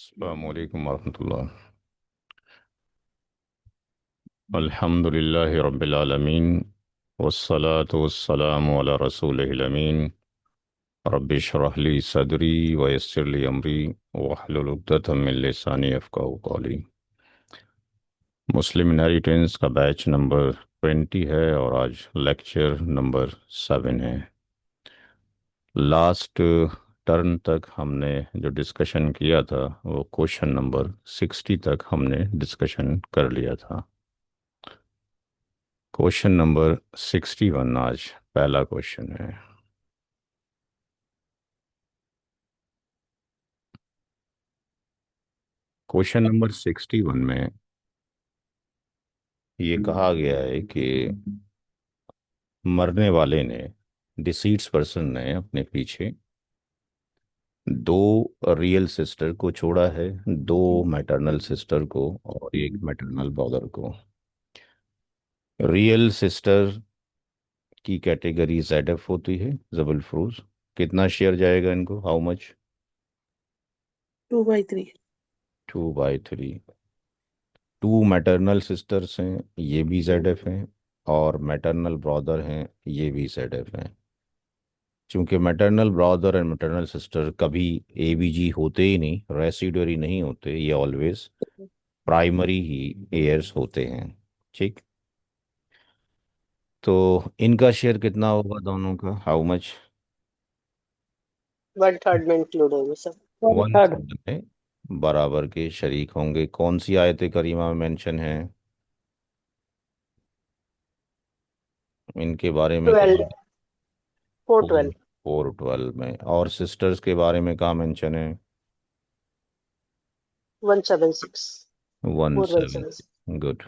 अस्सलामुअलैकुम वरहमतुल्लाह। अल्हम्दुलिल्लाहि रब्बिल आलमीन वस्सलातु वस्सलामु अला रसूलिहिल अमीन। रब्बि इश्रह ली सदरी व यस्सिर ली अमरी वहलुल उक़दतम मिन लिसानी यफ़क़हू क़ौली। मुस्लिम इनहेरिटेंस का बैच नंबर 20 है और आज लेक्चर नंबर 7 है। लास्ट टर्न तक हमने जो डिस्कशन किया था वो क्वेश्चन नंबर 60 तक हमने डिस्कशन कर लिया था। क्वेश्चन नंबर 61 आज पहला क्वेश्चन है। क्वेश्चन नंबर 61 में ये कहा गया है कि मरने वाले ने, डिसीड्स पर्सन ने अपने पीछे दो रियल सिस्टर को छोड़ा है, दो मैटरनल सिस्टर को और एक मैटरनल ब्रदर को। रियल सिस्टर की कैटेगरी ZF होती है, जबल फरूज। कितना शेयर जाएगा इनको, how much? 2/3। 2/3। Two maternal sisters हैं, ये भी ZF हैं, और मैटरनल ब्रदर हैं, ये भी ZF हैं। चूंकि maternal brother and maternal sister कभी ABG होते ही नहीं, रेसिडुअरी नहीं होते, ये ऑलवेज प्राइमरी ही एयर्स होते हैं। ठीक। तो इनका शेयर कितना होगा दोनों का, हाउ मच? 1/3 में इंक्लूड होंगे सब। वन वन थर्ड थर्ड में बराबर के शरीक होंगे। कौन सी आयत करीमा में मेंशन है इनके बारे में? 12। कहाँ? 4/12। 4/12 में। और सिस्टर्स के बारे में कहाँ मेंशन है? 176। 17। 4176। गुड।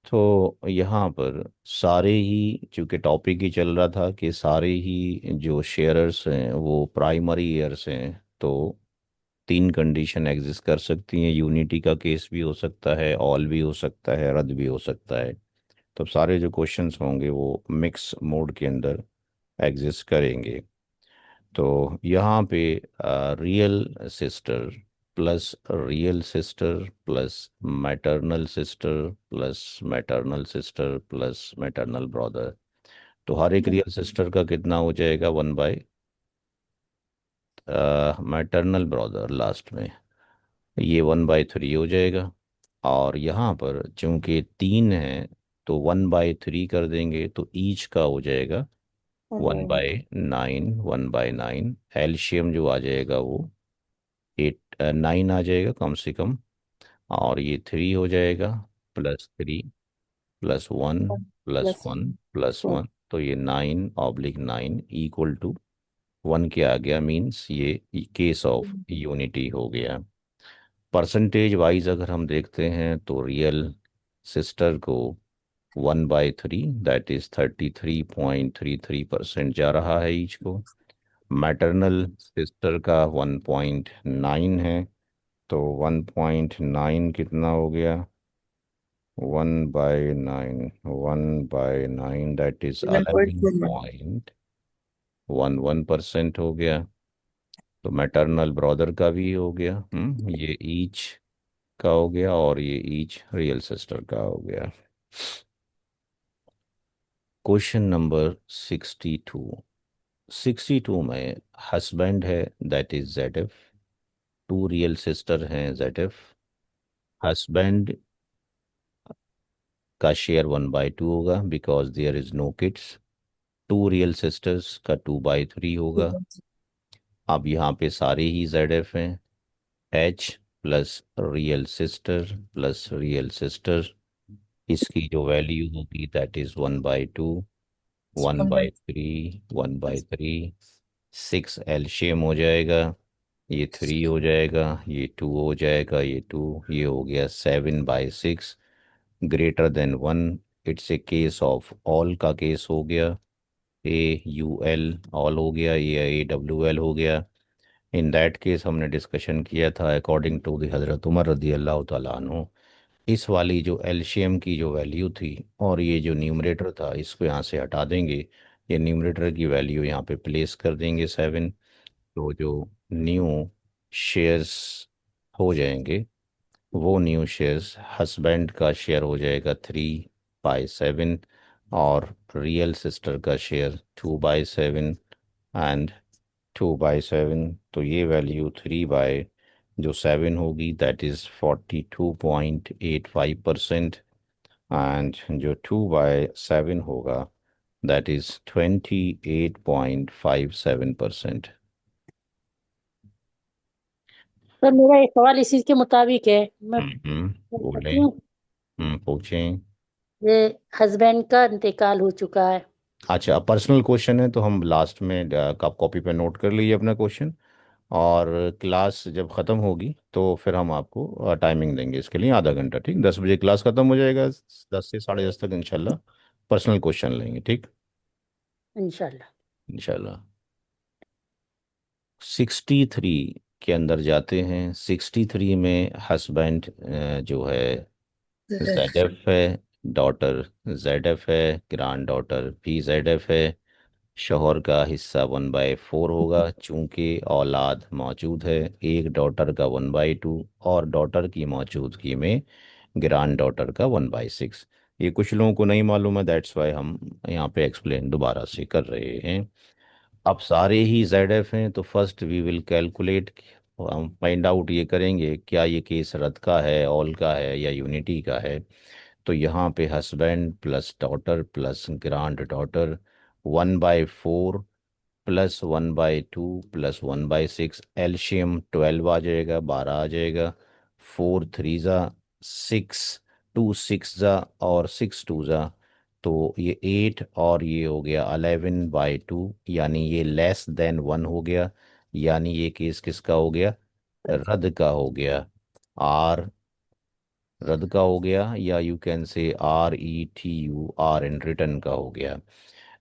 तो यहाँ पर सारे ही, चूंकि टॉपिक ही चल रहा था कि सारे ही जो शेयरर्स हैं वो प्राइमरी ईयर्स हैं, तो तीन कंडीशन एग्जिस्ट कर सकती हैं। यूनिटी का केस भी हो सकता है, ऑल भी हो सकता है, रद्द भी हो सकता है। तो सारे जो क्वेश्चंस होंगे वो मिक्स मोड के अंदर एग्जिस्ट करेंगे। तो यहाँ पे real sister plus real sister plus maternal sister plus maternal sister plus maternal brother, तो हर एक रियल सिस्टर का कितना हो जाएगा? 1/, मैटरनल ब्रदर लास्ट में, ये 1/3 हो जाएगा। और यहाँ पर चूंकि तीन है तो 1/3 कर देंगे तो ईच का हो जाएगा 1/9। 1/9 एलशियम जो आ जाएगा वो 9 आ जाएगा कम से कम। और ये 3 हो जाएगा, +3 +1 प्लस +1 +1, तो ये 9/9 इक्वल टू 1 के आ गया। मीन्स ये केस ऑफ यूनिटी हो गया। परसेंटेज वाइज अगर हम देखते हैं तो रियल सिस्टर को 1/3, दैट इज 33.33% जा रहा है ईच को। मैटरनल सिस्टर का 1.9 है, तो 1.9 कितना हो गया? 1/9, दैट इज 11.11% हो गया। तो मैटरनल ब्रदर का भी हो गया, ये ईच का हो गया, और ये ईच रियल सिस्टर का हो गया। Question number 62। 62 में हस्बैंड है, that is ZF। Two real sister हैं, ZF। हस्बैंड का शेयर 1/2 होगा because there is no kids. Two real sisters का 2/3 होगा। अब यहाँ पे सारे ही ZF हैं। H plus real sister plus real sister, इसकी जो वैल्यू होगी दैट इज 1/2। 1/3, 1/3, 6 एलशियम हो जाएगा, ये 3 हो जाएगा, ये 2 हो जाएगा, ये 2, ये हो गया 7/6 greater than 1। It's a case of all का केस हो गया। AUL ऑल हो गया, ये AWL हो गया। इन दैट केस हमने डिस्कशन किया था अकॉर्डिंग टू द हज़रत उमर रदी अल्लाह तआला अन्हु, इस वाली जो एलशियम की जो वैल्यू थी और ये जो न्यूमरेटर था इसको यहाँ से हटा देंगे। ये न्यूमरेटर की वैल्यू यहाँ पे प्लेस कर देंगे 7। तो जो न्यू शेयर्स हो जाएंगे, वो न्यू शेयर्स हस्बैंड का शेयर हो जाएगा 3/7, और रियल सिस्टर का शेयर 2/7 एंड 2/7। तो ये वैल्यू 3/7 होगी, दैट इज़ 42.85%, एंड जो 2/7 होगा दैट इज़ 28.57%। सर मेरा एक सवाल इसी के मुताबिक है, मैं बोलें। पूछूं? पूछें। ये हस्बैंड का इंतकाल हो चुका है। अच्छा, पर्सनल क्वेश्चन है तो हम लास्ट में आप कॉपी पे नोट कर लीजिए अपना क्वेश्चन, और क्लास जब ख़त्म होगी तो फिर हम आपको टाइमिंग देंगे इसके लिए, आधा घंटा, ठीक, 10 बजे क्लास ख़त्म हो जाएगा, 10 से 10:30 तक इंशाल्लाह पर्सनल क्वेश्चन लेंगे, ठीक। इंशाल्लाह। इंशाल्लाह। 63 के अंदर जाते हैं। 63 में हस्बैंड जो है ZF है, डॉटर ZF है, ग्रैंड डॉटर भी ZF है। शौहर का हिस्सा 1/4 होगा, चूंकि औलाद मौजूद है, एक डॉटर का 1/2, और डॉटर की मौजूदगी में ग्रैंड डॉटर का 1/6। ये कुछ लोगों को नहीं मालूम है, दैट्स वाई हम यहाँ पे एक्सप्लेन दोबारा से कर रहे हैं। अब सारे ही ZF हैं, तो फर्स्ट वी विल कैलकुलेट, हम फाइंड आउट ये करेंगे क्या ये केस रद का है, ऑल का है, या यूनिटी का है। तो यहाँ पे husband plus daughter plus grand daughter 1/4 plus 1/2 plus 1/6, एलशियम 12 आ जाएगा, 12 आ जाएगा। 4 3 ज़ा 6, 2 6 ज़ा, और 6 2 ज़ा, तो ये 8, और ये हो गया 11/2, यानी ये लेस देन 1 हो गया, यानी ये केस किसका हो गया, रद्द का हो गया। आर रद्द का हो गया, या you can say RETURN, return का हो गया।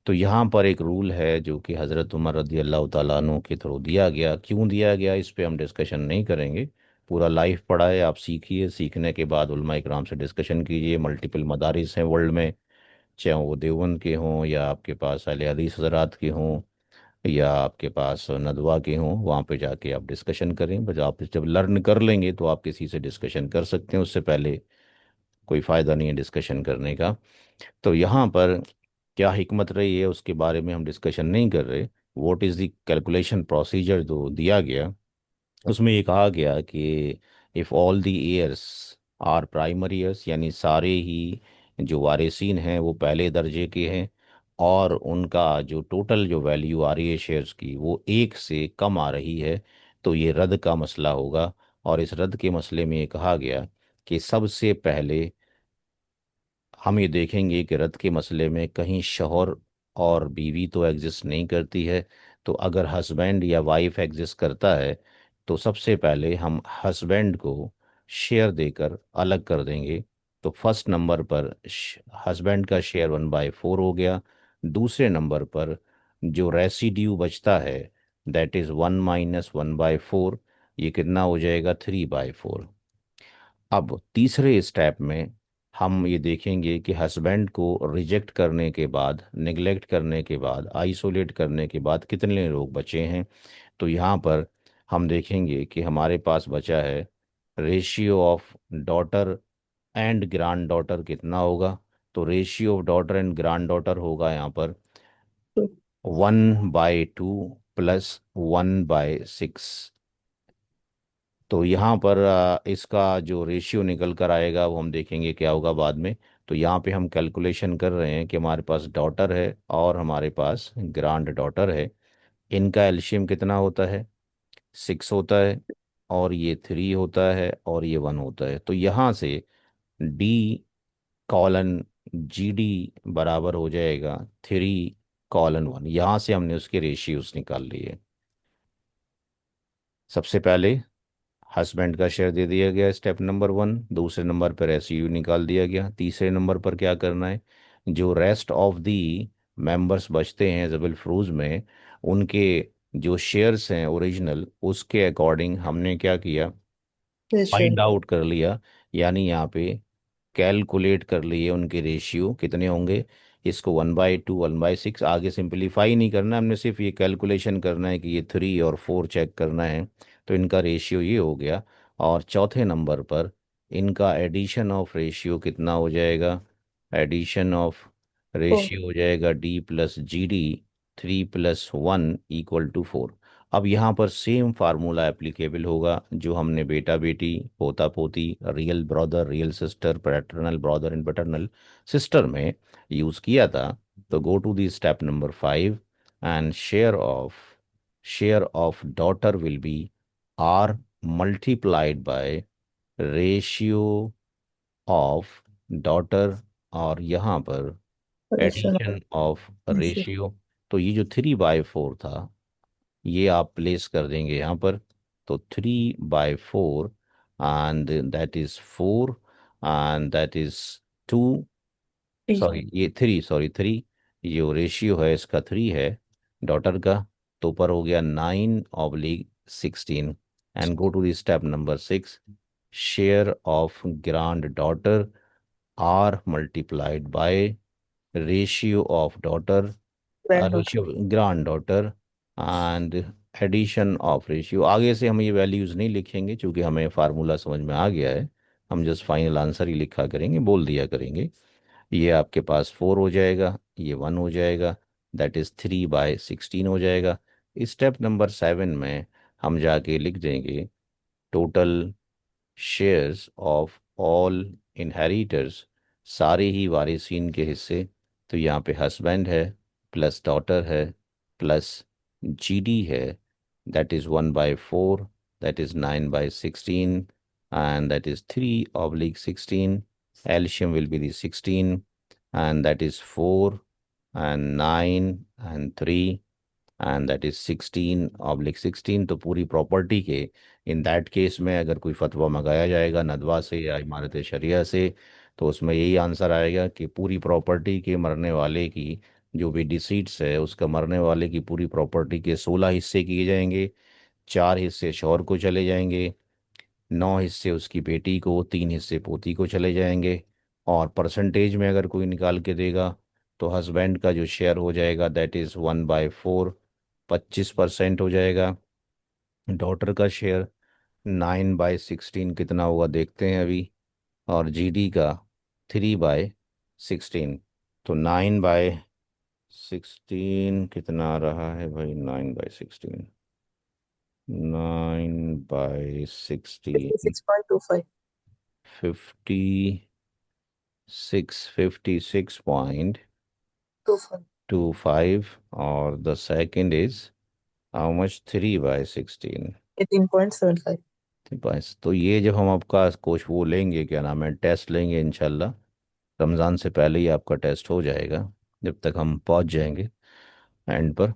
तो यहाँ पर एक रूल है जो कि हज़रत उमर रदी अल्लाह तआला अन्हु के थ्रू दिया गया। क्यों दिया गया इस पे हम डिस्कशन नहीं करेंगे, पूरा लाइफ पढ़ा है, आप सीखिए, सीखने के बाद उलमा इकराम से डिस्कशन कीजिए। मल्टीपल मदारिस हैं वर्ल्ड में, चाहे वो देवबंद के हों, या आपके पास अहले हदीस हज़रात के हों, या आपके पास नदवा के हों, वहाँ पे जाके आप डिस्कशन करें। बस आप जब लर्न कर लेंगे तो आप किसी से डिस्कशन कर सकते हैं, उससे पहले कोई फ़ायदा नहीं है डिस्कशन करने का। तो यहाँ पर क्या हिकमत रही है उसके बारे में हम डिस्कशन नहीं कर रहे। What is the calculation procedure जो दिया गया, उसमें ये कहा गया कि if all the heirs are primary heirs, यानी सारे ही जो वारिसीन हैं वो पहले दर्जे के हैं, और उनका जो टोटल जो वैल्यू आ रही है शेयर्स की वो 1 से कम आ रही है, तो ये रद्द का मसला होगा। और इस रद्द के मसले में ये कहा गया कि सबसे पहले हम ये देखेंगे कि रद्द के मसले में कहीं शौहर और बीवी तो एग्जिस्ट नहीं करती है। तो अगर हस्बैंड या वाइफ एग्जिस्ट करता है तो सबसे पहले हम हस्बैंड को शेयर देकर अलग कर देंगे। तो फर्स्ट नंबर पर हस्बैंड का शेयर 1/4 हो गया। दूसरे नंबर पर जो रेसिड्यू बचता है, दैट इज़ 1 - 1/4, ये कितना हो जाएगा, 3/4। अब तीसरे स्टेप में हम ये देखेंगे कि हस्बैंड को रिजेक्ट करने के बाद, निगलेक्ट करने के बाद, आइसोलेट करने के बाद कितने लोग बचे हैं। तो यहाँ पर हम देखेंगे कि हमारे पास बचा है ratio of daughter and grand daughter कितना होगा। तो ratio of daughter and grand daughter होगा यहाँ पर 1/2 प्लस 1/6। तो यहाँ पर इसका जो रेशियो निकल कर आएगा वो हम देखेंगे क्या होगा बाद में। तो यहाँ पे हम कैलकुलेशन कर रहे हैं कि हमारे पास डॉटर है और हमारे पास ग्रांड डॉटर है, इनका एलशियम कितना होता है, 6 होता है, और ये 3 होता है, और ये 1 होता है। तो यहाँ से D:GD बराबर हो जाएगा 3:1। यहाँ से हमने उसके रेशियोज निकाल लिए। सबसे पहले हस्बैंड का शेयर दे दिया गया, स्टेप नंबर 1। दूसरे नंबर पर SU निकाल दिया गया। तीसरे नंबर पर क्या करना है, जो रेस्ट ऑफ दी मेंबर्स बचते हैं जबल फ्रूज में, उनके जो शेयर्स हैं ओरिजिनल, उसके अकॉर्डिंग हमने क्या किया, फाइंड आउट कर लिया, यानी यहाँ पे कैलकुलेट कर लिए उनके रेशियो कितने होंगे। इसको 1/2 1/6 आगे सिंपलीफाई नहीं करना, हमने सिर्फ ये कैलकुलेशन करना है कि ये 3 और 4 चेक करना है। तो इनका रेशियो ये हो गया, और चौथे नंबर पर इनका एडिशन ऑफ रेशियो कितना हो जाएगा? Addition of 4. रेशियो हो जाएगा D+GD, 3+1 = 4। अब यहाँ पर सेम फार्मूला एप्लीकेबल होगा जो हमने बेटा बेटी, पोता पोती, real brother, real sister, paternal brother and paternal sister में यूज़ किया था। तो go to the step number 5 and share of daughter will be R multiplied by ratio of daughter, और यहाँ पर Addition of addition of ratio. Ratio. तो ये जो 3/4 था ये आप प्लेस कर देंगे यहाँ पर। तो 3/4 and that is 4 and that is 2, 3. Sorry ये 3, सॉरी 3, जो रेशियो है इसका 3 है डॉटर का। तो ऊपर हो गया 9/16। And go to the step number 6, share of granddaughter are multiplied by ratio of daughter, Granddaughter. Ratio granddaughter and addition of ratio. आगे से हम ये वैल्यूज़ नहीं लिखेंगे क्योंकि हमें फार्मूला समझ में आ गया है। हम जस्ट फाइनल आंसर ही लिखा करेंगे, बोल दिया करेंगे। ये आपके पास 4 हो जाएगा, ये 1 हो जाएगा, दैट इज़ 3/16 हो जाएगा। स्टेप नंबर 7 में हम जाके लिख देंगे total shares of all inheritors, सारे ही वारिसीन के हिस्से। तो यहाँ पे हस्बैंड है प्लस डॉटर है प्लस जीडी है, that is 1/4, that is 9/16 and that is 3/16। LCM will be the 16 and that is 4 and 9 and 3 and that is 16/16। तो पूरी प्रॉपर्टी के इन दैट केस में अगर कोई फतवा मंगाया जाएगा नदवा से या इमारत शरिया से, तो उसमें यही आंसर आएगा कि पूरी प्रॉपर्टी के मरने वाले की जो भी डिसीट्स है उसका मरने वाले की पूरी प्रॉपर्टी के 16 हिस्से किए जाएंगे, 4 हिस्से शौहर को चले जाएंगे, 9 हिस्से उसकी बेटी को, 3 हिस्से पोती को चले जाएंगे। और परसेंटेज में अगर कोई निकाल के देगा तो हस्बैंड का जो शेयर हो जाएगा दैट इज़ 1/4, 25% हो जाएगा। डॉटर का शेयर 9/16 कितना होगा देखते हैं अभी, और जीडी का 3/16। तो 9/16 कितना आ रहा है भाई? 9/16, 9/16, 56.25. 56.25, 25. और the second is how much? 3/16। 18.75. बस तो ये जब हम आपका कोच वो लेंगे, क्या नाम है, टेस्ट लेंगे इंशाल्लाह, रमज़ान से पहले ही आपका टेस्ट हो जाएगा, जब तक हम पहुंच जाएंगे एंड पर।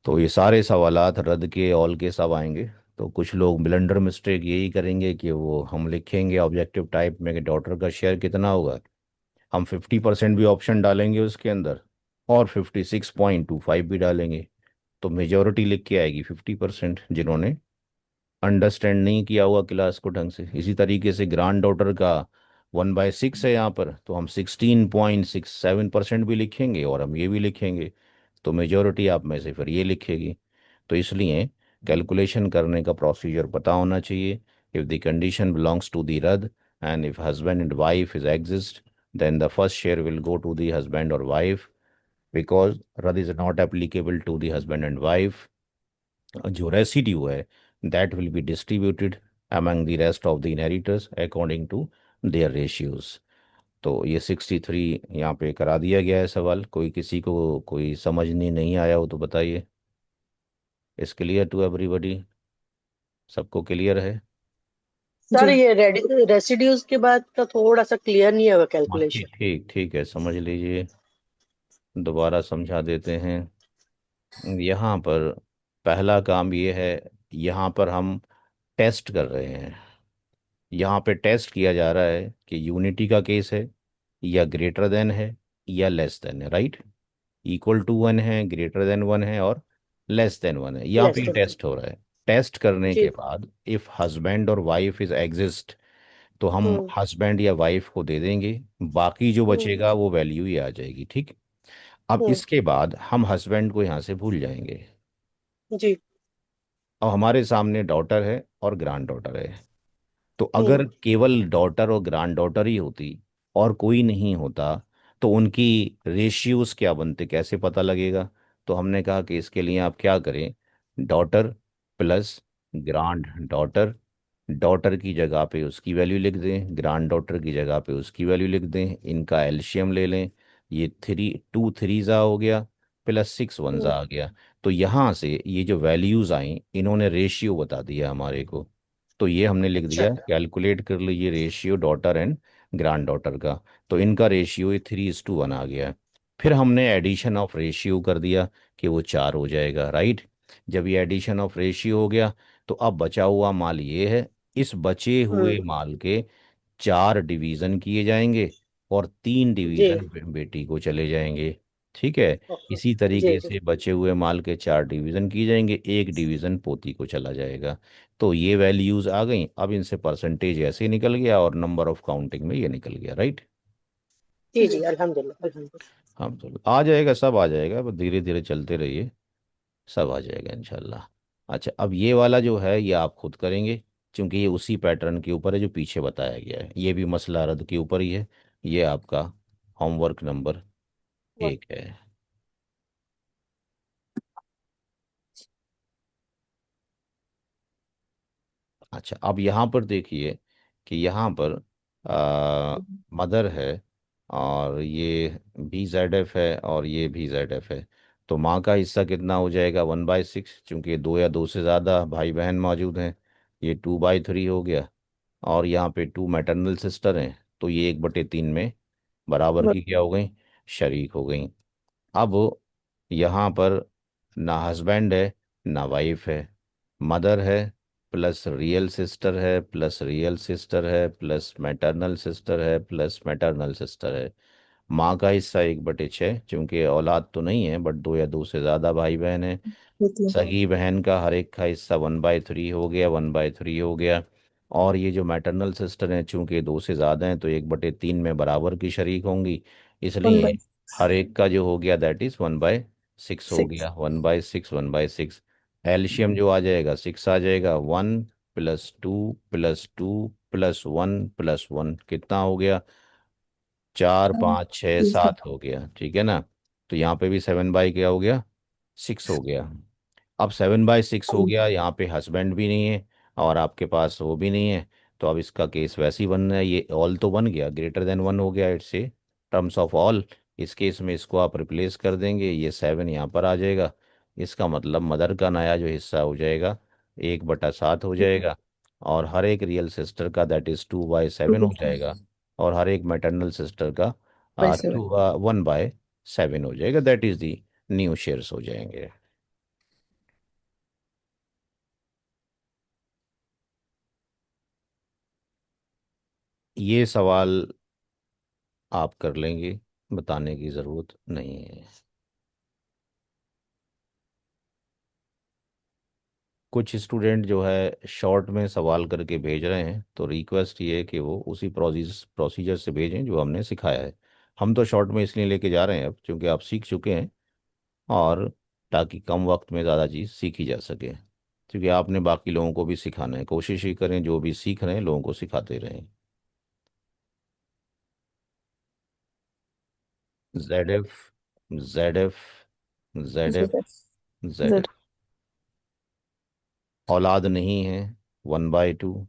तो ये सारे सवालात रद्द के ऑल के सब आएंगे। तो कुछ लोग ब्लंडर मिस्टेक यही करेंगे कि वो हम लिखेंगे ऑब्जेक्टिव टाइप में कि डॉटर का शेयर कितना होगा, हम 50% भी ऑप्शन डालेंगे उसके अंदर और 56.25 भी डालेंगे, तो मेजोरिटी लिख के आएगी 50%, जिन्होंने अंडरस्टैंड नहीं किया हुआ क्लास को ढंग से। इसी तरीके से ग्रांड डॉटर का 1/6 है यहाँ पर, तो हम 16.67% भी लिखेंगे और हम ये भी लिखेंगे, तो मेजोरिटी आप में से फिर ये लिखेगी। तो इसलिए कैलकुलेशन करने का प्रोसीजर पता होना चाहिए। If the condition belongs to the रद and if husband and wife is exist, then the first share will go to the husband or wife, because rad is not applicable to the husband and wife। जो residue है that will be distributed among the rest of the inheritors according to their ratios। तो ये 63 यहाँ पे करा दिया गया है सवाल। कोई किसी को कोई समझने नहीं आया हो तो बताइए। इस क्लियर टू एवरीबॉडी? सबको क्लियर है? सर जी. ये रेसिड्यूज के बाद का थोड़ा सा क्लियर नहीं है हाँ ठीक कैलकुलेशन। ठीक ठीक है, समझ लीजिए, दोबारा समझा देते हैं। यहाँ पर पहला काम ये है, यहाँ पर हम टेस्ट कर रहे हैं। यहाँ पे टेस्ट किया जा रहा है कि यूनिटी का केस है या ग्रेटर देन है या लेस देन है, राइट? इक्वल टू 1 है, ग्रेटर देन 1 है और लेस देन 1 है, यहाँ पे लेस देन। टेस्ट हो रहा है। टेस्ट करने के जी। बाद इफ हस्बैंड और वाइफ इज एग्जिस्ट, तो हम हम्म। हस्बैंड या वाइफ को दे देंगे, बाकी जो हम्म। बचेगा वो वैल्यू ही आ जाएगी, ठीक। अब हम्म। इसके बाद हम हस्बैंड को यहाँ से भूल जाएंगे। जी। अब हमारे सामने डॉटर है और ग्रैंड डॉटर है। तो हम्म। अगर केवल डॉटर और ग्रैंड डॉटर ही होती और कोई नहीं होता, तो उनकी रेशियोज क्या बनते, कैसे पता लगेगा? तो हमने कहा कि इसके लिए आप क्या करें, daughter plus grand daughter, daughter की जगह पे उसकी वैल्यू लिख दें, ग्रैंड डॉटर की जगह पे उसकी वैल्यू लिख दें, इनका एलसीएम ले लें। ये थ्री, टू थ्री ज़ा हो गया, प्लस सिक्स वन ज़ा हम्म। आ गया। तो यहाँ से ये जो वैल्यूज़ आई, इन्होंने रेशियो बता दिया हमारे को। तो ये हमने लिख अच्छा। दिया, कैलकुलेट कर लीजिए ratio daughter and grand daughter का। तो इनका रेशियो 3:1 आ गया। फिर हमने एडिशन ऑफ रेशियो कर दिया कि वो 4 हो जाएगा, राइट। जब ये एडिशन ऑफ रेशियो हो गया, तो अब बचा हुआ माल ये है। इस बचे हुए हम्म। माल के 4 डिवीज़न किए जाएंगे और 3 जी। डिवीज़न बेटी को चले जाएंगे। ठीक है। ओके। इसी जी तरीके जी। से बचे हुए माल के 4 डिवीज़न किए जाएंगे, एक डिवीज़न पोती को चला जाएगा। तो ये वैल्यूज़ आ गई। अब इनसे परसेंटेज ऐसे ही निकल गया और नंबर ऑफ काउंटिंग में ये निकल गया, राइट। जी जी, अल्हम्दुलिल्लाह अल्हम्दुलिल्लाह। हाँ, चलो आ जाएगा, सब आ जाएगा, बस धीरे धीरे चलते रहिए, सब आ जाएगा इंशाल्लाह। अच्छा, अब ये वाला जो है ये आप खुद करेंगे, क्योंकि ये उसी पैटर्न के ऊपर है जो पीछे बताया गया है, ये भी मसला रद्द के ऊपर ही है। ये आपका होमवर्क नंबर 1 है। अच्छा, अब यहाँ पर देखिए कि यहाँ पर मदर है, और ये भी जेड एफ है, और ये भी जेड एफ है। तो माँ का हिस्सा कितना हो जाएगा, 1/6, चूंकि दो या दो से ज़्यादा भाई बहन मौजूद हैं। ये 2/3 हो गया। और यहाँ पे 2 मैटरनल सिस्टर हैं, तो ये 1/3 में बराबर की क्या हो गई, शरीक हो गई। अब यहाँ पर ना हस्बैंड है ना वाइफ है, मदर है प्लस रियल सिस्टर है प्लस रियल सिस्टर है प्लस मैटरनल सिस्टर है प्लस मैटरनल सिस्टर है। माँ का हिस्सा 1/6, क्योंकि औलाद तो नहीं है बट दो या दो से ज़्यादा भाई बहन है। सगी बहन का हर एक का हिस्सा 1/3 हो गया, 1/3 हो गया। और ये जो मैटरनल सिस्टर हैं, चूंकि दो से ज़्यादा हैं, तो 1/3 में बराबर की शरीक होंगी, वन इसलिए बाई हर एक का जो हो गया दैट इज़ 1/6 हो सिक्स गया, 1/6 1/6। एलशियम जो आ जाएगा 6 आ जाएगा, 1+2+2+1+1 कितना हो गया, 4 5 6 7 हो गया, ठीक है ना। तो यहाँ पे भी 7/, क्या हो गया, 6 हो गया। अब 7/6 हो गया, यहाँ पे हस्बैंड भी नहीं है और आपके पास वो भी नहीं है। तो अब इसका केस वैसे ही बनना है, ये ऑल तो बन गया, ग्रेटर देन 1 हो गया, it's a terms of all. इस केस में इसको आप रिप्लेस कर देंगे, ये 7 यहाँ पर आ जाएगा। इसका मतलब मदर का नया जो हिस्सा हो जाएगा 1/7 हो जाएगा। और हर एक रियल सिस्टर का दैट इज 2/7 हो जाएगा। और हर एक मैटरनल सिस्टर का बाई 1/7 हो जाएगा, that is the new shares हो जाएंगे। ये सवाल आप कर लेंगे, बताने की ज़रूरत नहीं है। कुछ स्टूडेंट जो है शॉर्ट में सवाल करके भेज रहे हैं, तो रिक्वेस्ट ये है कि वो उसी प्रोसीजर से भेजें जो हमने सिखाया है। हम तो शॉर्ट में इसलिए लेके जा रहे हैं अब, क्योंकि आप सीख चुके हैं, और ताकि कम वक्त में ज़्यादा चीज़ सीखी जा सके। क्योंकि आपने बाकी लोगों को भी सिखाना है, कोशिश ही करें जो भी सीख रहे हैं लोगों को सिखाते रहें। Z F, Z F, Z F, Z Z Z F. औलाद नहीं है, 1/2,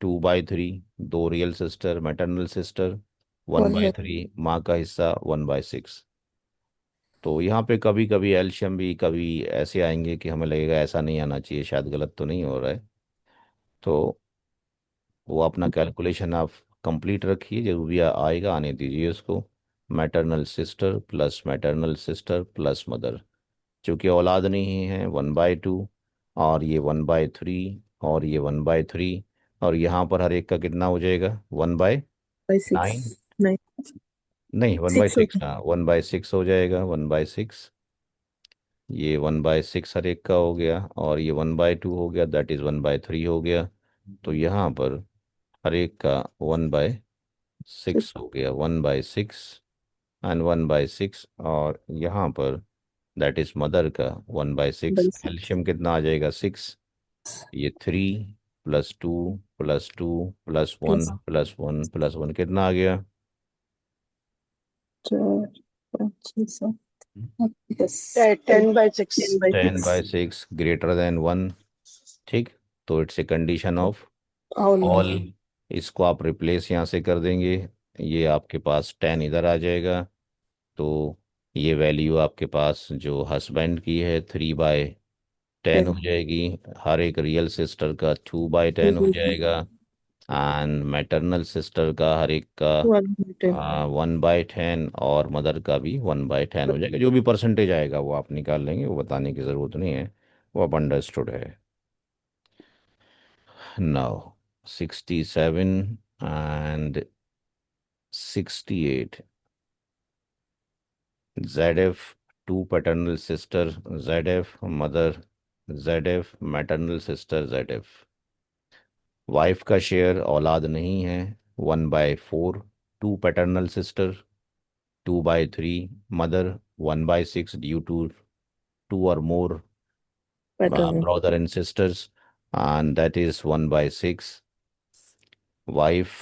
2/3, दो real sister maternal sister, one one by है थ्री माँ का हिस्सा 1/6। तो यहाँ पे कभी कभी एल्शियम भी कभी ऐसे आएंगे कि हमें लगेगा ऐसा नहीं आना चाहिए, शायद गलत तो नहीं हो रहा है। तो वो अपना कैलकुलेशन आप कंप्लीट रखिए, जरूर भी आएगा, आने दीजिए उसको। Maternal sister plus maternal sister plus mother, चूँकि औलाद नहीं है 1/2, और ये 1/3, और ये 1/3, और यहाँ पर हर एक का कितना हो जाएगा, 1/9। 9 नहीं, वन बाई 6 सिक्स हाँ, 1/6 हो जाएगा, 1/6। ये 1/6 हर एक का हो गया, और ये 1/2 हो गया, दैट इज़ 1/3 हो गया। तो यहाँ पर हर एक का 1/6 हो गया, 1/6 एंड 1/6। और यहाँ पर दैट इज मदर का 1/6। बाई एल्शियम कितना आ जाएगा, 6। ये 3 + 2 +2 +1 प्लस +1 +1 कितना आ गया? 4 5 6 7 10 10/6। 10/6 10/6 >1। ठीक। तो it's a condition of all. All. इसको आप रिप्लेस यहाँ से कर देंगे। ये आपके पास 10 इधर आ जाएगा। तो ये वैल्यू आपके पास जो हस्बैंड की है 3/10 हो 10 जाएगी। हर एक रियल सिस्टर का 2/10 हो जाएगा। एंड मैटरनल सिस्टर का हर एक का 1/10। 1/10, और मदर का भी 1/10 हो जाएगा। जो भी परसेंटेज आएगा वो आप निकाल लेंगे, वो बताने की ज़रूरत नहीं है, वो आप अंडरस्टूड है। Now 67 and 68, ZF, two paternal sister ZF, mother ZF, maternal sister ZF। Wife का शेयर औलाद नहीं है, 1/4, two paternal sister, 2/3, mother 1/6 due to two or more pattern. brother and sisters, and that is 1/6. Wife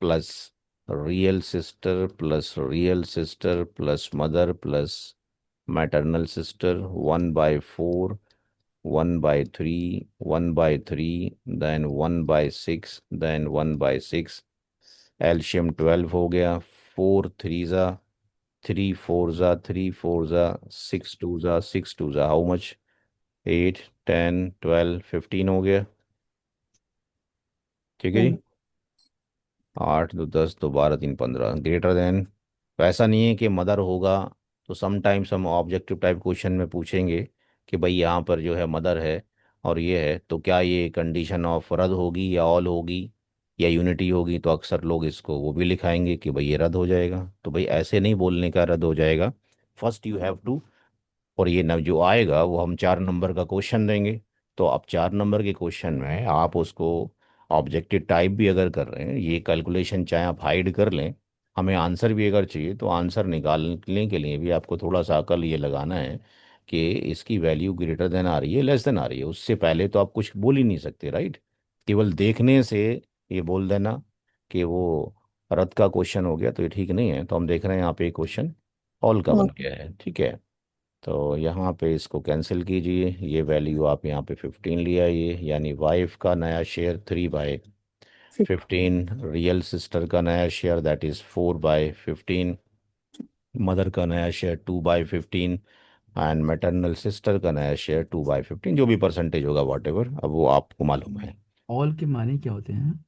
plus real sister plus real sister plus mother plus maternal sister, 1/4, 1/3, 1/3, then 1/6, then 1/6। एलशियम 12 हो गया। 4 3 ज़ा 3 4 ज़ा 3 4 ज़ा 6 2 ज़ा 6 2 ज़ा हाउ मच? 8 10 12 15 हो गया। ठीक है जी। 8 2 10 2 12 3 15 >, तो ऐसा नहीं है कि मदर होगा। तो समटाइम्स हम ऑब्जेक्टिव टाइप क्वेश्चन में पूछेंगे कि भाई यहाँ पर जो है मदर है और ये है, तो क्या ये कंडीशन ऑफ रद्द होगी या ऑल होगी या यूनिटी होगी? तो अक्सर लोग इसको वो भी लिखाएंगे कि भाई ये रद्द हो जाएगा। तो भाई ऐसे नहीं बोलने का रद्द हो जाएगा। फर्स्ट यू हैव टू, और ये न जो आएगा वो हम 4 नंबर का क्वेश्चन देंगे। तो अब 4 नंबर के क्वेश्चन में आप उसको ऑब्जेक्टिव टाइप भी अगर कर रहे हैं, ये कैलकुलेशन चाहे आप हाइड कर लें, हमें आंसर भी अगर चाहिए तो आंसर निकालने के लिए भी आपको थोड़ा सा अकल ये लगाना है कि इसकी वैल्यू ग्रेटर देन आ रही है लेस देन आ रही है। उससे पहले तो आप कुछ बोल ही नहीं सकते, राइट? केवल देखने से ये बोल देना कि वो रद्द का क्वेश्चन हो गया तो ये ठीक नहीं है। तो हम देख रहे हैं यहाँ पे क्वेश्चन ऑल का बन गया है। ठीक है। तो यहाँ पे इसको कैंसिल कीजिए। ये वैल्यू आप यहाँ पे 15 ले आइए, यानी वाइफ का नया शेयर 3/15, रियल सिस्टर का नया शेयर दैट इज़ 4/15, मदर का नया शेयर 2/15, एंड मैटरनल सिस्टर का नया शेयर 2/15। जो भी परसेंटेज होगा वॉट एवर, अब वो आपको मालूम है। ऑल के माने क्या होते हैं?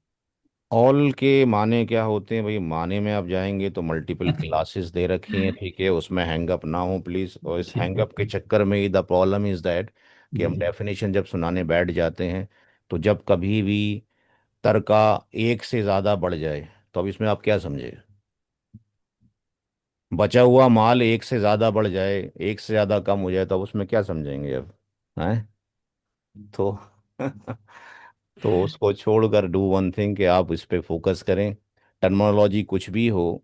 ऑल के माने क्या होते हैं भाई? माने में आप जाएंगे तो मल्टीपल क्लासेस दे रखी हैं, ठीक है, उसमें हैंगअप ना हो प्लीज। और इस ठीक है। हैंगअप के चक्कर में ही द प्रॉब्लम इज दैट कि हम जी। डेफिनेशन जब सुनाने बैठ जाते हैं, तो जब कभी भी तर्का एक से ज्यादा बढ़ जाए, तो अब इसमें आप क्या समझे? बचा हुआ माल एक से ज्यादा बढ़ जाए, एक से ज्यादा कम हो जाए, तो अब उसमें क्या समझेंगे अब? हैं? तो तो उसको छोड़कर डू वन थिंग कि आप इस पे फोकस करें। टर्मिनोलॉजी कुछ भी हो,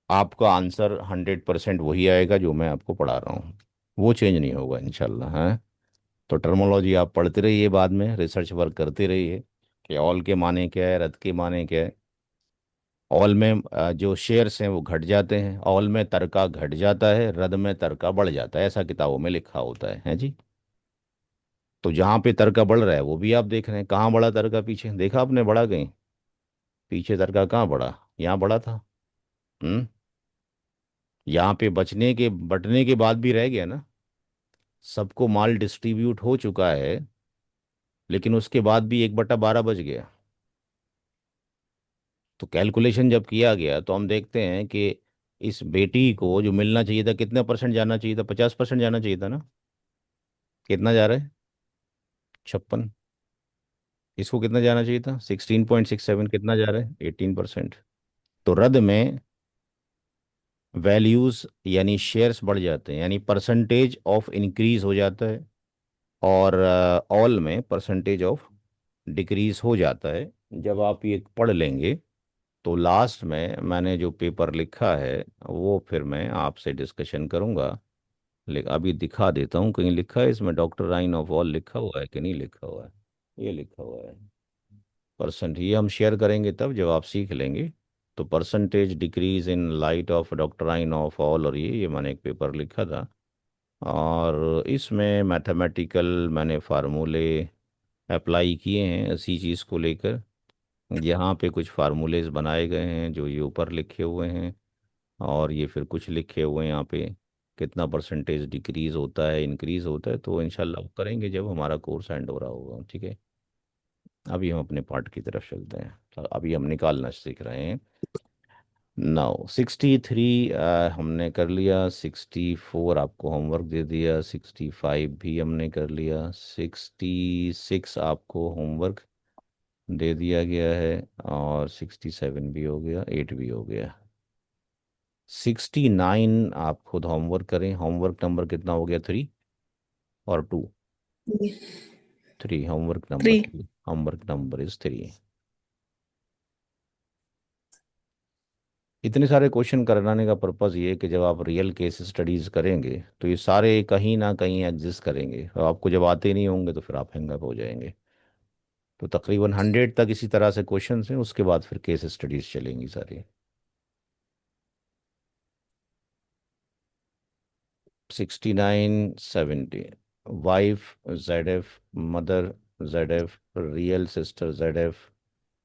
आपका आंसर 100% वही आएगा जो मैं आपको पढ़ा रहा हूँ, वो चेंज नहीं होगा इंशाल्लाह। है। तो टर्मिनोलॉजी आप पढ़ते रहिए, बाद में रिसर्च वर्क करते रहिए कि ऑल के माने क्या है, रद्द के माने क्या है। ऑल में जो शेयर्स हैं वो घट जाते हैं, ऑल में तरका घट जाता है, रद्द में तरका बढ़ जाता है, ऐसा किताबों में लिखा होता है जी। तो जहाँ पे तरका बढ़ रहा है वो भी आप देख रहे हैं। कहाँ बढ़ा तरका? पीछे देखा आपने बढ़ा कहीं? पीछे तरका कहाँ बढ़ा? यहाँ बढ़ा था। हम्म। यहाँ पे बचने के बटने के बाद भी रह गया ना। सबको माल डिस्ट्रीब्यूट हो चुका है, लेकिन उसके बाद भी 1/12 बच गया। तो कैलकुलेशन जब किया गया तो हम देखते हैं कि इस बेटी को जो मिलना चाहिए था, कितना परसेंट जाना चाहिए था? 50% जाना चाहिए था ना। कितना जा रहा है? 56। इसको कितना जाना चाहिए था? 16.67। कितना जा रहा है? 18%। तो रद्द में वैल्यूज यानी शेयर्स बढ़ जाते हैं, यानी परसेंटेज ऑफ इंक्रीज हो जाता है। और ऑल में परसेंटेज ऑफ डिक्रीज हो जाता है। जब आप ये पढ़ लेंगे तो लास्ट में मैंने जो पेपर लिखा है वो फिर मैं आपसे डिस्कशन करूंगा। लेकिन अभी दिखा देता हूँ, कहीं लिखा है इसमें डॉक्टर राइन ऑफ ऑल लिखा हुआ है कि नहीं लिखा हुआ है? ये लिखा हुआ है परसेंट, ये हम शेयर करेंगे तब जब आप सीख लेंगे। तो percentage decrease in light of doctrine of all, और ये मैंने एक पेपर लिखा था। और इसमें मैथमेटिकल मैंने फार्मूले अप्लाई किए हैं इसी चीज़ को लेकर। यहाँ पे कुछ फार्मूलेज बनाए गए हैं जो ये ऊपर लिखे हुए हैं, और ये फिर कुछ लिखे हुए हैं यहाँ पे कितना परसेंटेज डिक्रीज होता है इंक्रीज होता है। तो इंशाल्लाह वो करेंगे जब हमारा कोर्स एंड हो रहा होगा, ठीक है। अभी हम अपने पार्ट की तरफ चलते हैं, तो अभी हम निकालना सीख रहे हैं। 63 हमने कर लिया, 64 आपको होमवर्क दे दिया, 65 भी हमने कर लिया, 66 आपको होमवर्क दे दिया गया है, और 67 भी हो गया, 8 भी हो गया। 69 आप खुद होमवर्क करें। होमवर्क नंबर कितना हो गया? 3 और 2? 3 homework number, 3। 3 homework number is 3। इतने सारे क्वेश्चन कराने का पर्पज़ ये है कि जब आप रियल केस स्टडीज़ करेंगे तो ये सारे कहीं ना कहीं एग्जिस्ट करेंगे, और आपको जब आते नहीं होंगे तो फिर आप हैंगअप हो जाएंगे। तो तकरीबन 100 तक इसी तरह से क्वेश्चंस हैं, उसके बाद फिर केस स्टडीज़ चलेंगी सारी। 69 70, wife Z F, mother Z F, real sister Z F,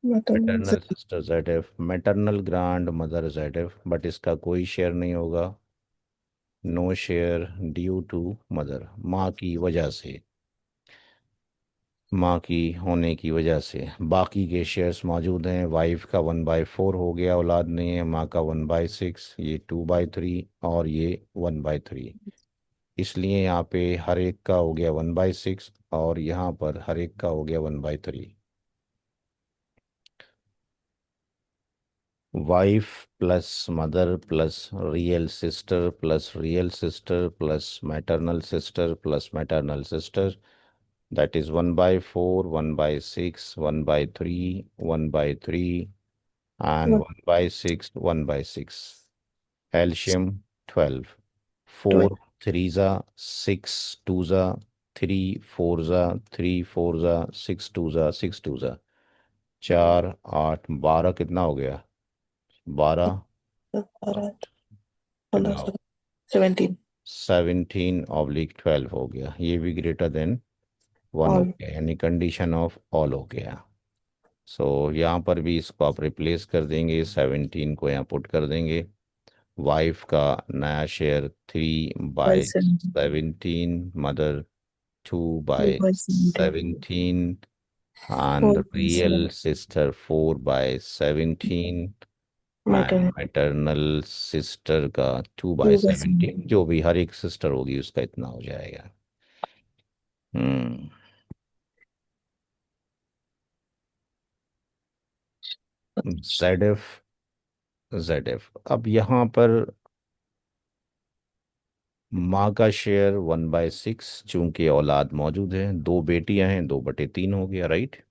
maternal sister Z F, maternal grand mother Z F, but इसका कोई शेयर नहीं होगा, no share due to mother, माँ की वजह से, माँ की होने की वजह से। बाकी के शेयर्स मौजूद हैं। वाइफ का 1/4 हो गया, औलाद नहीं है। माँ का 1/6, ये 2/3, और ये 1/3। इसलिए यहाँ पे हर एक का हो गया 1/6, और यहाँ पर हर एक का हो गया 1/3। Wife plus mother plus real sister plus real sister plus maternal sister plus maternal sister, that is 1/4, 1/6, 1/3, 1/3, and 1/6, 1/6. LCM 12. 4 12। 3s are 6 2s are 3 4s are 3 4s are 6 2s are 6 2s are 4 8 12 कितना हो गया? 12 8 कितना 15 हो? 17। 17/12 हो गया। ये भी greater than 1 हो ऑल। गया, यानी कंडीशन ऑफ ऑल हो गया। सो यहाँ पर भी इसको आप रिप्लेस कर देंगे, 17 को यहाँ पुट कर देंगे। वाइफ का नया share 3/17, mother two two by by 17। Seventeen and 4/7। Real sister 4/17, and matter maternal sister का टू बाय 2/7। सेवनटीन जो भी हर एक सिस्टर होगी उसका इतना हो जाएगा। हम्म ZF, ZF। अब यहाँ पर माँ का शेयर 1/6, चूंकि औलाद मौजूद है, 2 बेटियां हैं, 2/3 हो गया, राइट।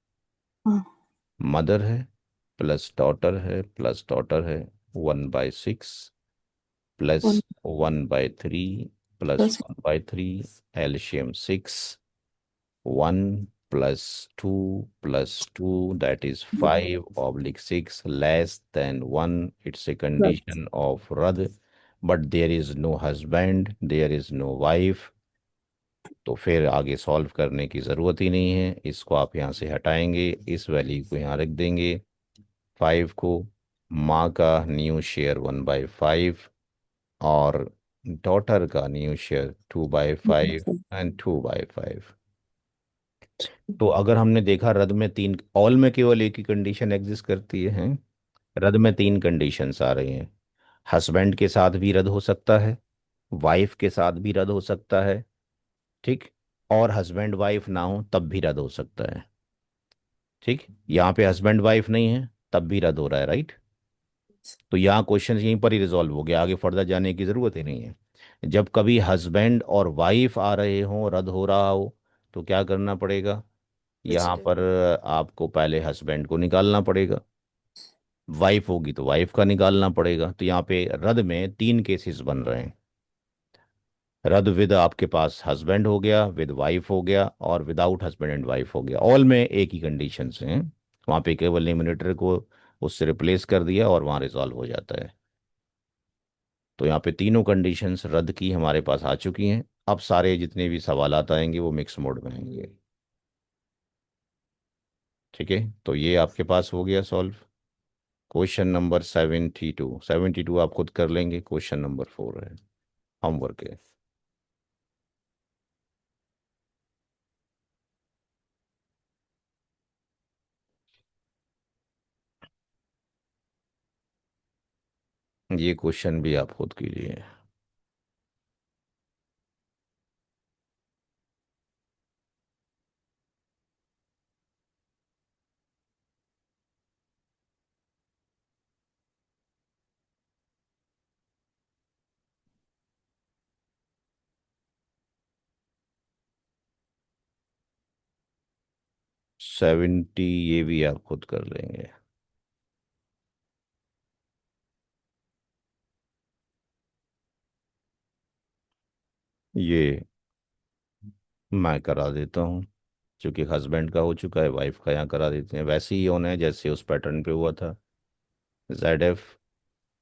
हाँ। मदर है प्लस डॉटर है प्लस डॉटर है, 1/6 plus 1 1/3 plus plus 1/3, एलशियम 6, 1 +2 +2, that is 5/6, less than 1, it's a plus condition of rad, but there is no husband, there is no wife। तो फिर आगे सॉल्व करने की ज़रूरत ही नहीं है, इसको आप यहाँ से हटाएंगे, इस वैल्यू को यहाँ रख देंगे 5 को। माँ का न्यू शेयर 1/5, और डॉटर का न्यू शेयर 2/5 एंड 2/5। तो अगर हमने देखा रद में 3, ऑल में केवल एक ही कंडीशन एग्जिस्ट करती है, रद में 3 कंडीशंस आ रही हैं। हस्बैंड के साथ भी रद हो सकता है, वाइफ के साथ भी रद हो सकता है, ठीक, और हस्बैंड वाइफ ना हो तब भी रद हो सकता है, ठीक। यहाँ पे हस्बैंड वाइफ नहीं है तब भी रद हो रहा है, राइट। तो यहाँ क्वेश्चन यहीं पर ही रिजॉल्व हो गया, आगे फर्दर जाने की ज़रूरत ही नहीं है। जब कभी हस्बैंड और वाइफ आ रहे हों, रद हो रहा हो, तो क्या करना पड़ेगा? यहाँ पर आपको पहले हस्बैंड को निकालना पड़ेगा, वाइफ होगी तो वाइफ का निकालना पड़ेगा। तो यहाँ पे रद में 3 केसेस बन रहे हैं। रद विद आपके पास हस्बैंड हो गया, विद वाइफ हो गया, और विदाउट हस्बैंड एंड वाइफ हो गया। ऑल में एक ही कंडीशन से हैं, वहाँ पे केवल न्यूमरेटर को उससे रिप्लेस कर दिया और वहाँ रिजॉल्व हो जाता है। तो यहाँ पे तीनों कंडीशंस रद्द की हमारे पास आ चुकी हैं। अब सारे जितने भी सवालात आएंगे वो मिक्स मोड में आएंगे। ठीक है, तो ये आपके पास हो गया सॉल्व। क्वेश्चन नंबर 72, 72 आप खुद कर लेंगे, क्वेश्चन नंबर 4 है, होमवर्क है। ये क्वेश्चन भी आप खुद कीजिए। सेवेंटी ये भी आप खुद कर लेंगे। ये मैं करा देता हूँ, क्योंकि हस्बैंड का हो चुका है, वाइफ का यहाँ करा देते हैं। वैसे ही होना है जैसे उस पैटर्न पे हुआ था। Z F,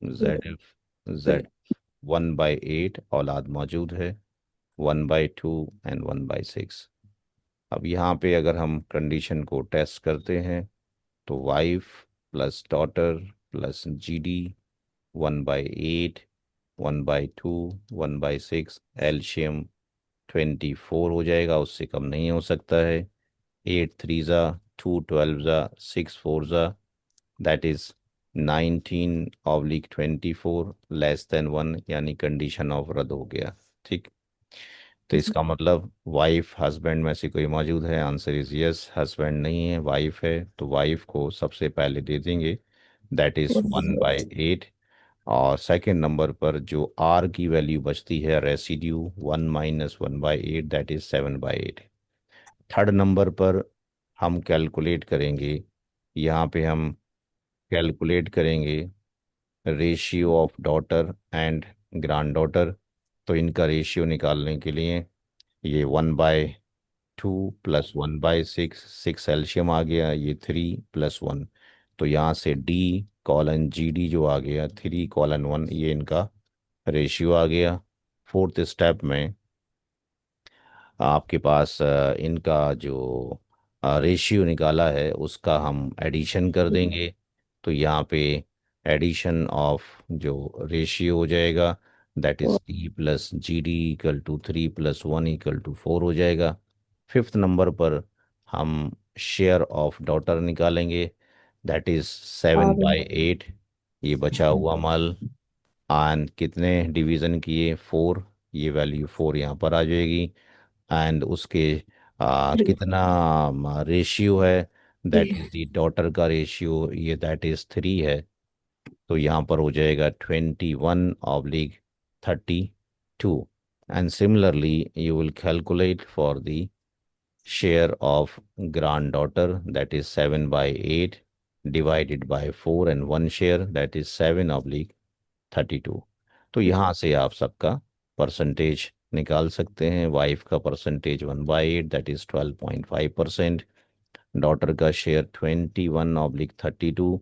Z F, Z 1/8 औलाद मौजूद है, 1/2 एंड 1/6। अब यहाँ पे अगर हम कंडीशन को टेस्ट करते हैं तो wife plus daughter plus GD 1/8, 1/2, 1/6, एलशियम 24 हो जाएगा, उससे कम नहीं हो सकता है। 8 3 2, 12 6 4, दैट इज 19/24 लेस देन 1, यानी कंडीशन ऑफ रद्द हो गया। ठीक, तो इसका मतलब वाइफ हस्बैंड में से कोई मौजूद है, आंसर इज यस। हस्बैंड नहीं है, वाइफ है, तो वाइफ को सबसे पहले दे देंगे, दैट इज 1/8। और सेकंड नंबर पर जो आर की वैल्यू बचती है, residue 1 - 1/8, that is 7/8। Third number पर हम कैलकुलेट करेंगे, यहाँ पे हम कैलकुलेट करेंगे ratio of daughter and grand daughter. तो इनका रेशियो निकालने के लिए ये 1/2 प्लस 1/6, 6 एल्शियम आ गया, ये 3 + 1। तो यहाँ से D:GD जो आ गया 3:1, ये इनका रेशियो आ गया। फोर्थ स्टेप में आपके पास इनका जो रेशियो निकाला है उसका हम एडिशन कर देंगे। तो यहाँ पे एडिशन ऑफ जो रेशियो हो जाएगा, दैट इज D+GD = 3 + 1 = 4 हो जाएगा। फिफ्थ नंबर पर हम शेयर ऑफ डॉटर निकालेंगे, दैट इज 7/8, ये बचा हुआ माल। एंड कितने डिवीज़न किए, 4, ये वैल्यू 4 यहाँ पर आ जाएगी। एंड उसके कितना रेशियो है, दैट इज दी डॉटर का रेशियो, ये दैट इज 3 है। तो यहाँ पर हो जाएगा 21/32। And similarly you will calculate for the share of grand daughter, that is 7/8 divided by 4 and 1 share, that is 7/32। तो यहाँ से आप सबका परसेंटेज निकाल सकते हैं। वाइफ का परसेंटेज 1/8, दैट इज 12.5%। डॉटर का शेयर 21/32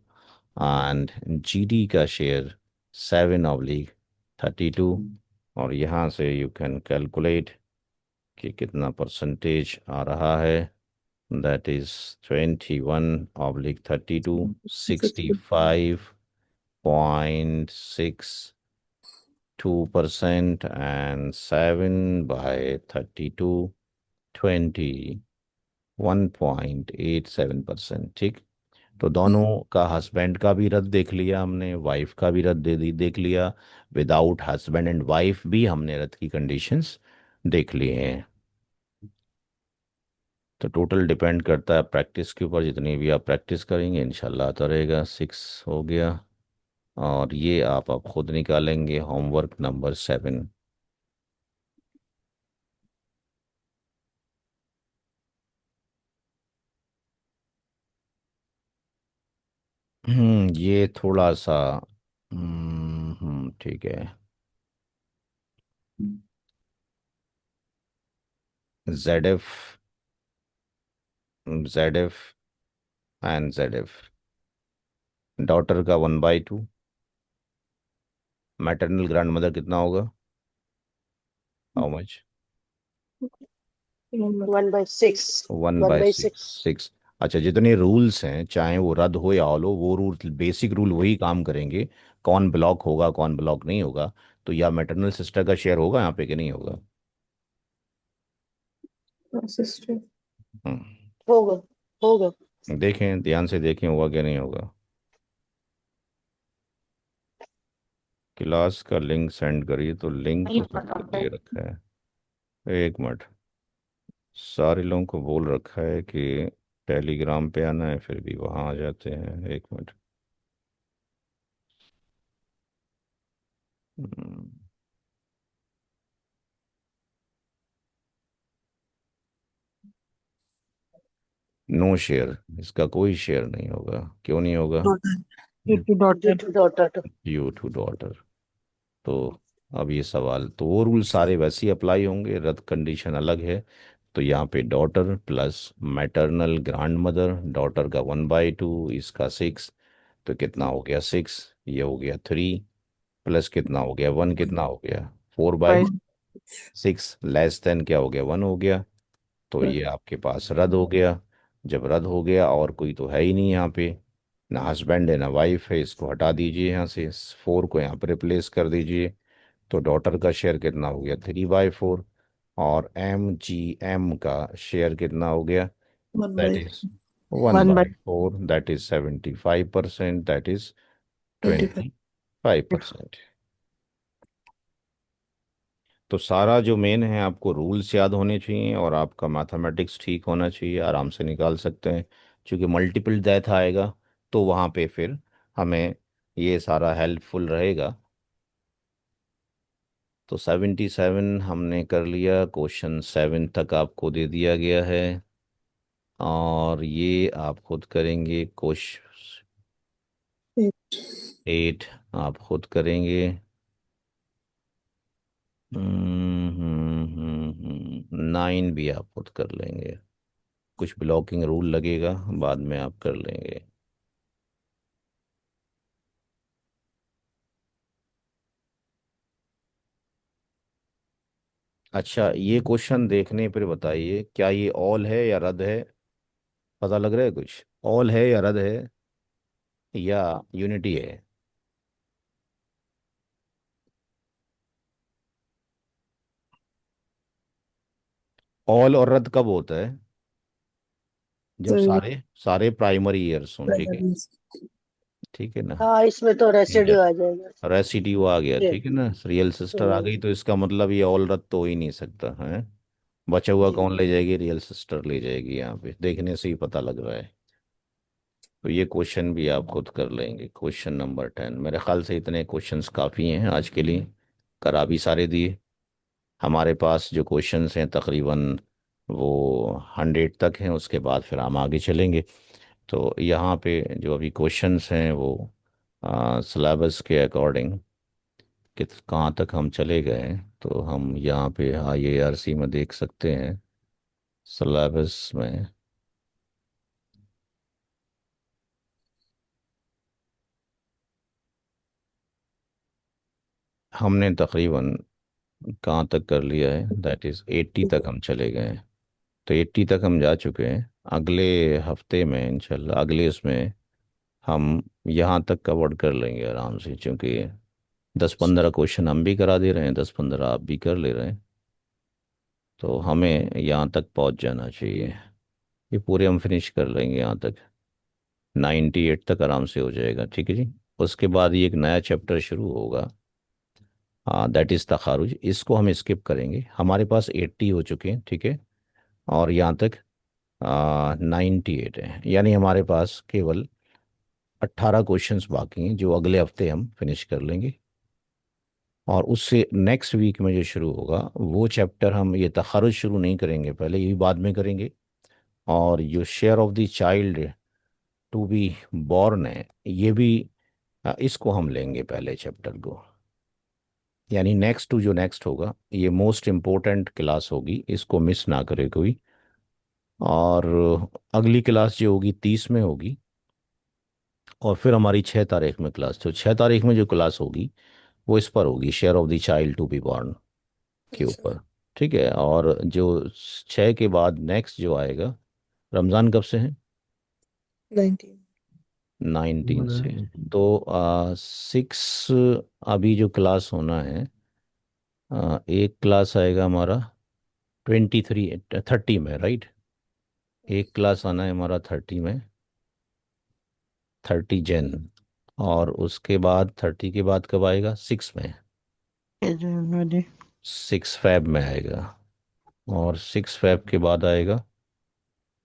एंड GD का शेयर 7/32। और यहाँ से यू कैन कैलकुलेट कि कितना परसेंटेज आ रहा है, दैट इज 21/32, 65.62%, and 7/32, 21.87%। ठीक, तो दोनों का, हस्बैंड का भी रद्द देख लिया हमने, वाइफ का भी रद्द देख लिया, विदाउट हस्बैंड एंड वाइफ भी हमने रद्द की कंडीशंस देख लिए हैं। तो टोटल डिपेंड करता है प्रैक्टिस के ऊपर, जितनी भी आप प्रैक्टिस करेंगे इंशाल्लाह आता रहेगा। 6 हो गया, और ये आप खुद निकालेंगे, होमवर्क नंबर 7। ये थोड़ा सा ठीक है। Z F, Z F and Z F. Daughter का 1/2, मैटरनल ग्रैंड मदर कितना होगा, how much? 1/6। One one by by six six six अच्छा, जितने रूल्स हैं चाहे वो रद्द हो या ऑल हो, वो रूल, बेसिक रूल वही काम करेंगे। कौन ब्लॉक होगा कौन ब्लॉक नहीं होगा, तो या मैटरनल सिस्टर का शेयर होगा यहाँ पे कि नहीं होगा? सिस्टर। हम्म, होगा, होगा। देखें ध्यान से देखें होगा कि नहीं होगा। क्लास का लिंक सेंड करिए, तो लिंक नहीं तो पता सबको है। दे रखा है। एक मिनट, सारे लोगों को बोल रखा है कि टेलीग्राम पे आना है, फिर भी वहाँ आ जाते हैं। एक मिनट। हम्म, नो शेयर, इसका कोई शेयर नहीं होगा। क्यों नहीं होगा? Daughter, due to due daughter. To daughter. Due to daughter. तो अब ये सवाल, तो वो रूल सारे वैसे ही अप्लाई होंगे, रद्द कंडीशन अलग है। तो यहाँ पे daughter plus maternal grand mother, daughter का 1/2, इसका 6, तो कितना हो गया 6, ये हो गया 3, प्लस कितना हो गया 1, कितना हो गया 4/6, लेस देन क्या हो गया 1 हो गया। तो ये आपके पास रद्द हो गया। जब रद्द हो गया और कोई तो है ही नहीं यहाँ पे, ना हस्बैंड है ना वाइफ है, इसको हटा दीजिए यहाँ से, 4 को यहाँ पर रिप्लेस कर दीजिए। तो डॉटर का शेयर कितना हो गया 3/4, और MGM का शेयर कितना हो गया, one that by is one one by by four that is 75%, that is 25। 25%। तो सारा जो मेन है, आपको रूल्स याद होने चाहिए और आपका मैथमेटिक्स ठीक होना चाहिए, आराम से निकाल सकते हैं। क्योंकि मल्टीपल डेथ आएगा तो वहाँ पे फिर हमें ये सारा हेल्पफुल रहेगा। तो 77 हमने कर लिया, क्वेश्चन 7 तक आपको दे दिया गया है। और ये आप खुद करेंगे, क्वेश्चन 8 आप खुद करेंगे। 9 भी आप खुद कर लेंगे। कुछ ब्लॉकिंग रूल लगेगा, बाद में आप कर लेंगे। अच्छा, ये क्वेश्चन देखने पर बताइए, क्या ये ऑल है या रद्द है? पता लग रहा है कुछ? ऑल है या रद्द है या यूनिटी है? ऑल और रद्द कब होता है? जब सारे सारे प्राइमरी ईयर्स हों, ठीक है। ठीक है ना? हाँ, इसमें तो रेसिड्यू जब आ जाएगा। रेसिड्यू आ गया, जी। ठीक है ना, रियल सिस्टर आ हम्म, गई, तो इसका मतलब ये ऑल रद्द तो हो ही नहीं सकता है। बचा हुआ जी। कौन ले जाएगी? रियल सिस्टर ले जाएगी। यहाँ पे देखने से ही पता लग रहा है। तो ये क्वेश्चन भी आप खुद कर लेंगे, क्वेश्चन नंबर 10। मेरे ख्याल से इतने क्वेश्चंस काफ़ी हैं आज के लिए, करा भी सारे दिए। हमारे पास जो क्वेश्चंस हैं तकरीबन वो 100 तक हैं, उसके बाद फिर हम आगे चलेंगे। तो यहाँ पे जो अभी क्वेश्चंस हैं वो सिलेबस के अकॉर्डिंग कित कहाँ तक हम चले गए, तो हम यहाँ पे IARC में देख सकते हैं। सिलेबस में हमने तकरीबन कहाँ तक कर लिया है, दैट इज़ 80 तक हम चले गए हैं। तो 80 तक हम जा चुके हैं। अगले हफ्ते में इंशाल्लाह, अगले इसमें हम यहाँ तक कवर कर लेंगे आराम से, क्योंकि 10-15 क्वेश्चन हम भी करा दे रहे हैं, 10-15 आप भी कर ले रहे हैं। तो हमें यहाँ तक पहुँच जाना चाहिए। ये पूरे हम फिनिश कर लेंगे यहाँ तक, 98 तक आराम से हो जाएगा, ठीक है जी। उसके बाद ये एक नया चैप्टर शुरू होगा, दैट इज़ तखारुज। इसको हम स्किप करेंगे, हमारे पास 80 हो चुके हैं, ठीक है। और यहाँ तक 98 है, यानी हमारे पास केवल 18 क्वेश्चंस बाकी हैं, जो अगले हफ्ते हम फिनिश कर लेंगे। और उससे नेक्स्ट वीक में जो शुरू होगा वो चैप्टर, हम ये तखर्रुज शुरू नहीं करेंगे पहले, ये भी बाद में करेंगे। और जो share of the child to be born है, ये भी इसको हम लेंगे पहले चैप्टर को। यानी नेक्स्ट टू जो नेक्स्ट होगा, ये मोस्ट इम्पोर्टेंट क्लास होगी, इसको मिस ना करे कोई। और अगली क्लास जो होगी 30 में होगी, और फिर हमारी 6 तारीख में क्लास, तो 6 तारीख में जो क्लास होगी वो इस पर होगी, share of the child to be born के अच्छा। ऊपर। ठीक है, और जो 6 के बाद नेक्स्ट जो आएगा, रमज़ान कब से है? 19। 19 से। तो 6, अभी जो क्लास होना है, एक क्लास आएगा हमारा 30 में, राइट? एक क्लास आना है हमारा 30 में, 30 जन। और उसके बाद 30 के बाद कब आएगा? 6 में, 6 फेब में आएगा। और 6 फेब के बाद आएगा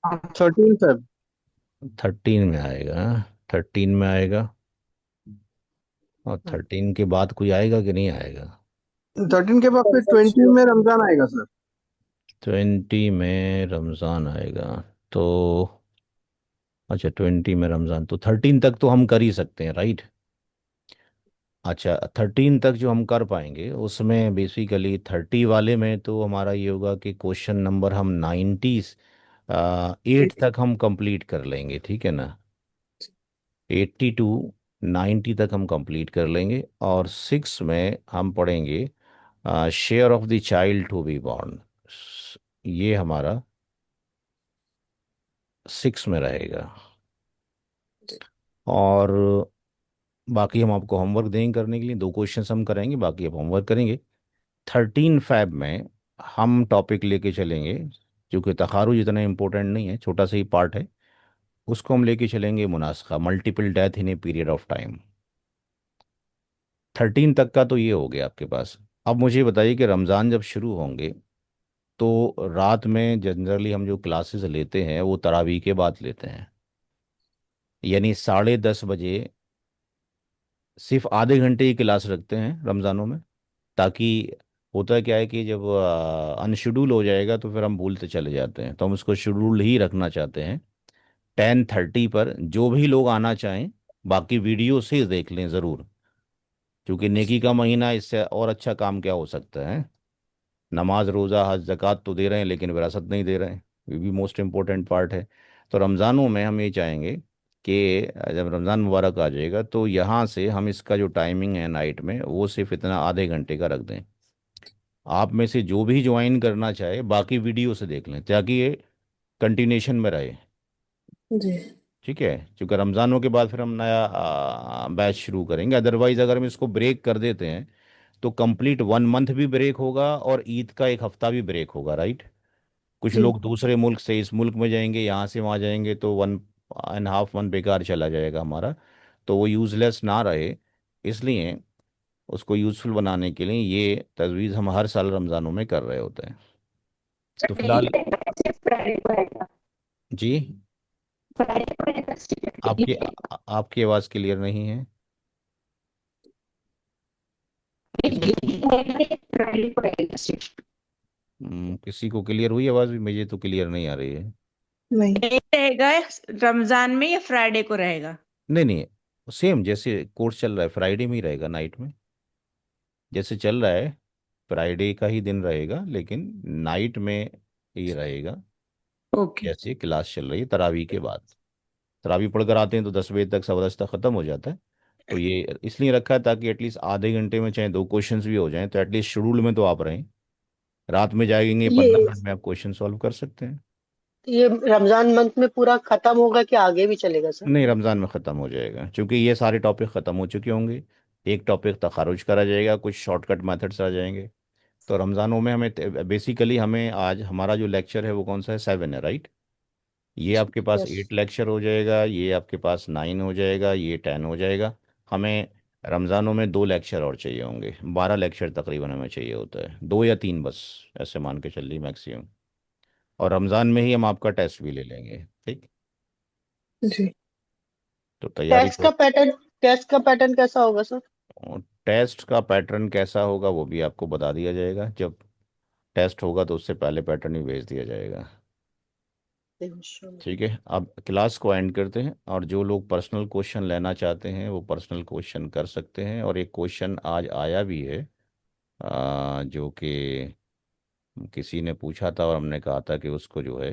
13 Feb। 13 में आएगा, 13 में आएगा। और 13 के बाद कोई आएगा कि नहीं आएगा? 13 के बाद फिर 20 में रमजान आएगा सर। 20 में रमज़ान आएगा। तो अच्छा, 20 में रमज़ान, तो 13 तक तो हम कर ही सकते हैं, राइट? अच्छा, 13 तक जो हम कर पाएंगे उसमें बेसिकली 30 वाले में तो हमारा ये होगा कि क्वेश्चन नंबर हम 8 तक हम कंप्लीट कर लेंगे, ठीक है ना? 80 to 90 तक हम कंप्लीट कर लेंगे। और 6 में हम पढ़ेंगे share of the child to be born, ये हमारा 6 में रहेगा। और बाकी हम आपको होमवर्क देंगे करने के लिए, 2 क्वेश्चंस हम कराएंगे, बाकी आप होमवर्क करेंगे। 13 फेब में हम टॉपिक लेके चलेंगे, क्योंकि तखारुज इतना इम्पोर्टेंट नहीं है, छोटा सा ही पार्ट है, उसको हम लेके चलेंगे मुनासखा, multiple death in a period of time. 13 तक का तो ये हो गया आपके पास। अब मुझे बताइए कि रमज़ान जब शुरू होंगे तो रात में जनरली हम जो क्लासेस लेते हैं वो तरावी के बाद लेते हैं, यानी 10:30 बजे सिर्फ आधे घंटे की क्लास रखते हैं रमज़ानों में। ताकि होता क्या है कि जब अनशेड्यूल हो जाएगा तो फिर हम भूलते चले जाते हैं, तो हम उसको शेड्यूल ही रखना चाहते हैं। 10:30 पर जो भी लोग आना चाहें, बाकी वीडियो से देख लें ज़रूर, क्योंकि नेकी का महीना, इससे और अच्छा काम क्या हो सकता है? नमाज रोज़ा हज ज़कात तो दे रहे हैं, लेकिन विरासत नहीं दे रहे हैं, ये भी मोस्ट इम्पोर्टेंट पार्ट है। तो रमज़ानों में हम ये चाहेंगे कि जब रमज़ान मुबारक आ जाएगा तो यहाँ से हम इसका जो टाइमिंग है नाइट में, वो सिर्फ इतना आधे घंटे का रख दें। आप में से जो भी ज्वाइन करना चाहे बाकी वीडियो से देख लें, ताकि ये कंटिन्यूशन में रहे। जी। ठीक है, क्योंकि रमज़ानों के बाद फिर हम नया बैच शुरू करेंगे। अदरवाइज़ अगर हम इसको ब्रेक कर देते हैं तो कंप्लीट 1 मंथ भी ब्रेक होगा और ईद का एक हफ्ता भी ब्रेक होगा, राइट? कुछ जी। लोग दूसरे मुल्क से इस मुल्क में जाएंगे, यहाँ से वहाँ जाएंगे, तो 1.5 मंथ बेकार चला जाएगा हमारा, तो वो यूज़लेस ना रहे। इसलिए उसको यूज़फुल बनाने के लिए ये तजवीज़ हम हर साल रमज़ानों में कर रहे होते हैं। तो फिलहाल जी, आपकी आवाज़ क्लियर नहीं है। किसी किसी को क्लियर हुई आवाज़? भी मुझे तो क्लियर नहीं आ रही है। नहीं। रहेगा रमजान में या फ्राइडे को रहेगा? नहीं नहीं, सेम जैसे कोर्स चल रहा है, फ्राइडे में ही रहेगा नाइट में, जैसे चल रहा है। फ्राइडे का ही दिन रहेगा, लेकिन नाइट में ही रहेगा, ओके। जैसे क्लास चल रही है तरावी के बाद। तरावी पढ़कर आते हैं तो 10 बजे तक, 10:15 तक ख़त्म हो जाता है। तो ये इसलिए रखा है ताकि एटलीस्ट आधे घंटे में चाहे 2 क्वेश्चंस भी हो जाएं, तो एटलीस्ट शेड्यूल में तो आप रहें। रात में जाएंगे, ये 15 मिनट में आप क्वेश्चन सॉल्व कर सकते हैं। ये रमजान मंथ में पूरा खत्म होगा कि आगे भी चलेगा सर? नहीं, रमज़ान में ख़त्म हो जाएगा, क्योंकि ये सारे टॉपिक ख़त्म हो चुके होंगे। एक टॉपिक तखारुज करा जाएगा, कुछ शॉर्टकट मेथड्स आ जाएंगे। तो रमज़ानों में हमें बेसिकली, हमें आज हमारा जो लेक्चर है वो कौन सा है? 7 है, राइट? ये आपके पास यस। 8 लेक्चर हो जाएगा, ये आपके पास 9 हो जाएगा, ये 10 हो जाएगा। हमें रमज़ानों में 2 लेक्चर और चाहिए होंगे, 12 लेक्चर तकरीबन हमें चाहिए होता है, 2 या 3 बस, ऐसे मान के चलिए मैक्सिमम। और रमज़ान में ही हम आपका टेस्ट भी ले लेंगे, ठीक? जी। तो तैयारी तो। टेस्ट का पैटर्न कैसा होगा सर? टेस्ट का पैटर्न कैसा होगा वो भी आपको बता दिया जाएगा, जब टेस्ट होगा तो उससे पहले पैटर्न ही भेज दिया जाएगा। इंशाल्लाह। ठीक है, अब क्लास को एंड करते हैं, और जो लोग पर्सनल क्वेश्चन लेना चाहते हैं वो पर्सनल क्वेश्चन कर सकते हैं। और एक क्वेश्चन आज आया भी है, जो कि किसी ने पूछा था और हमने कहा था कि उसको जो है